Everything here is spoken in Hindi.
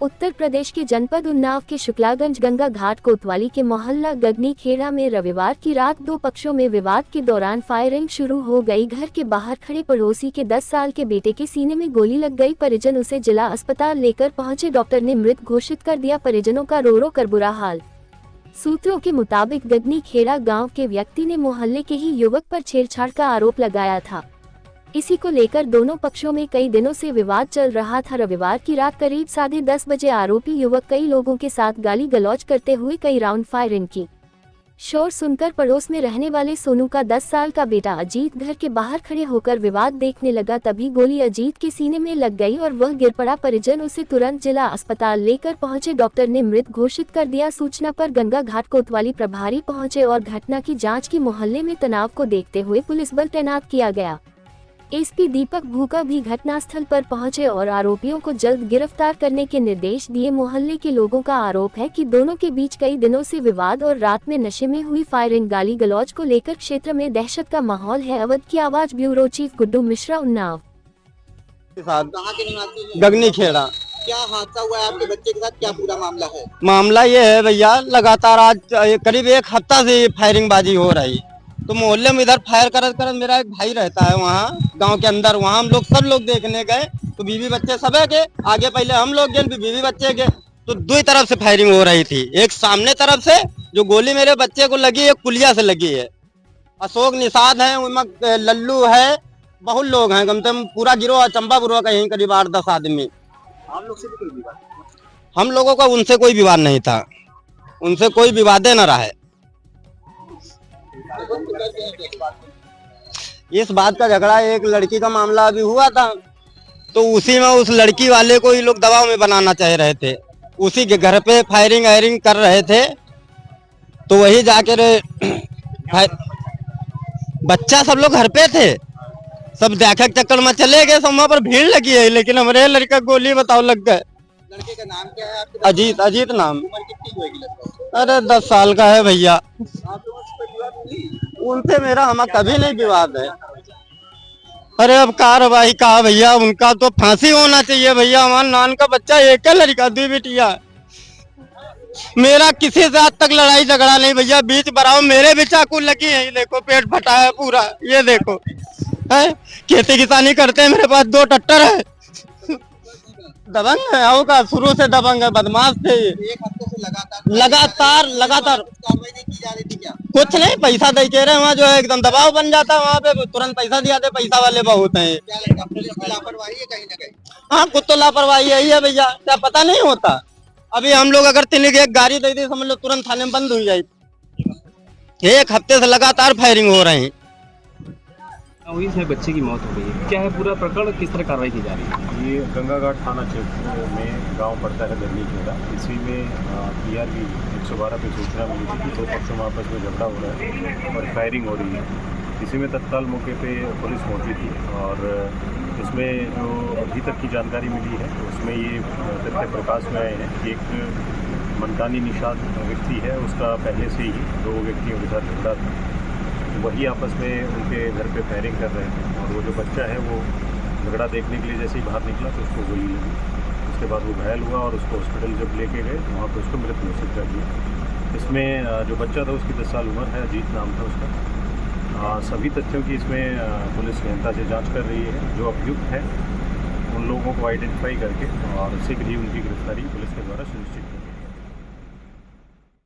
उत्तर प्रदेश के जनपद उन्नाव के शुक्लागंज गंगा घाट कोतवाली के मोहल्ला गगनी खेड़ा में रविवार की रात दो पक्षों में विवाद के दौरान फायरिंग शुरू हो गई। घर के बाहर खड़े पड़ोसी के 10 साल के बेटे के सीने में गोली लग गई। परिजन उसे जिला अस्पताल लेकर पहुंचे। डॉक्टर ने मृत घोषित कर दिया। परिजनों का रो रो कर बुरा हाल। सूत्रों के मुताबिक गगनी खेड़ा गाँव के व्यक्ति ने मोहल्ले के ही युवक पर छेड़छाड़ का आरोप लगाया था। इसी को लेकर दोनों पक्षों में कई दिनों से विवाद चल रहा था। रविवार की रात करीब 10:30 बजे आरोपी युवक कई लोगों के साथ गाली गलौज करते हुए कई राउंड फायरिंग की। शोर सुनकर पड़ोस में रहने वाले सोनू का 10 साल का बेटा अजीत घर के बाहर खड़े होकर विवाद देखने लगा। तभी गोली अजीत के सीने में लग गई और वह गिर पड़ा। परिजन उसे तुरंत जिला अस्पताल लेकर पहुंचे। डॉक्टर ने मृत घोषित कर दिया। सूचना पर गंगा घाट कोतवाली प्रभारी पहुंचे और घटना की जाँच की। मोहल्ले में तनाव को देखते हुए पुलिस बल तैनात किया गया। एसपी दीपक भूका भी घटनास्थल पर पहुंचे और आरोपियों को जल्द गिरफ्तार करने के निर्देश दिए। मोहल्ले के लोगों का आरोप है कि दोनों के बीच कई दिनों से विवाद और रात में नशे में हुई फायरिंग गाली गलौज को लेकर क्षेत्र में दहशत का माहौल है। अवध की आवाज ब्यूरो चीफ गुड्डू मिश्रा, उन्नाव। गगनी खेड़ा। क्या हादसा हुआ है आपके बच्चे के साथ? क्या पूरा मामला है? मामला ये है भैया, लगातार आज करीब एक हफ्ता से फायरिंग बाजी हो रही। तो मोहल्ले में इधर फायर कर मेरा एक भाई रहता है वहाँ गांव के अंदर। वहाँ हम लोग सब लोग देखने गए तो बीवी बच्चे सब है के आगे, पहले हम लोग गए बीवी बच्चे के। तो दो तरफ से फायरिंग हो रही थी। एक सामने तरफ से जो गोली मेरे बच्चे को लगी, एक पुलिया से लगी है। अशोक निषाद है, लल्लू है, बहुत लोग हैं, कम से कम पूरा गिरोह चंपापुर का यही करीब 8-10 आदमी। हम लोग से भी कोई विवाद? हम लोगों का उनसे कोई विवाद नहीं था, उनसे कोई विवाद न रहा है। इस बात का झगड़ा एक लड़की का मामला अभी हुआ था, तो उसी में उस लड़की वाले को ही लोग दबाव में बनाना चाह रहे थे। उसी के घर पे फायरिंग वायरिंग कर रहे थे। तो वही जाकर बच्चा सब लोग घर पे थे, सब देखे चक्कर में चले गए। सब वहाँ पर भीड़ लगी है, लेकिन हमारे लड़का गोली बताओ लग गए। लड़के का नाम क्या है आपके? अजीत। अजीत नाम। उम्र कितनी होगी लगभग? अरे 10 साल का है भैया। आप लोगों से कोई विवाद नहीं? उनसे मेरा हमारा कभी नहीं विवाद है। अरे अब कार्रवाई कहा भैया, उनका तो फांसी होना चाहिए भैया। हमारा नान का बच्चा एक है, लड़का 2 बेटिया। मेरा किसी से आज तक लड़ाई झगड़ा नहीं भैया। बीच बराव मेरे भी चाकू लगी है, ये देखो पेट फटा है पूरा, ये देखो है। खेती किसानी करते हैं, मेरे पास 2 ट्रैक्टर है। दबंग है, आओ का शुरू से दबंग है, बदमाश थे। एक हफ्ते से लगातार कार्रवाई नहीं की जा रही थी क्या? कुछ नहीं, पैसा दे के रहे वहाँ जो है एकदम दबाव बन जाता है। वहाँ पे तुरंत पैसा दिया थे, पैसा वाले बहुत हैं। क्या लगता है पुलिस की लापरवाही है कहीं ना कहीं? हाँ, कुछ तो लापरवाही यही है भैया, क्या पता नहीं होता। अभी हम लोग अगर 3 एक गाड़ी दे दी, समझ लो तुरंत थाने में बंद हो जाए। एक हफ्ते से लगातार फायरिंग हो रही है। इसमें बच्चे की मौत हो गई है, क्या है पूरा प्रकरण, किस तरह कार्रवाई की जा रही है? ये गंगा घाट थाना क्षेत्र में गांव पड़ता है गगनी खेड़ा। इसी में PRV 112 पे सूचना मिली थी कि 2 पक्षों में आपस में झगड़ा हो रहा है और फायरिंग हो रही है। इसी में तत्काल मौके पे पुलिस पहुंची थी और इसमें जो अभी तक की जानकारी मिली है उसमें ये तथ्य प्रकाश में आए हैं कि एक मनकानी निषाद व्यक्ति है, उसका पहले से ही 2 व्यक्तियों के साथ झगड़ा था। वही आपस में उनके घर पे फायरिंग कर रहे थे और वो जो बच्चा है वो झगड़ा देखने के लिए जैसे ही बाहर निकला तो उसको गोली लगी। उसके बाद वो घायल हुआ और उसको हॉस्पिटल जब लेके गए तो वहाँ पर उसको मृत घोषित कर दिया। इसमें जो बच्चा था उसकी 10 साल उम्र है, अजीत नाम था उसका। सभी तथ्यों की इसमें पुलिस गहनता से जाँच कर रही है। जो अभियुक्त है उन लोगों को आइडेंटिफाई करके और शीघ्र ही उनकी गिरफ्तारी पुलिस के द्वारा सुनिश्चित की।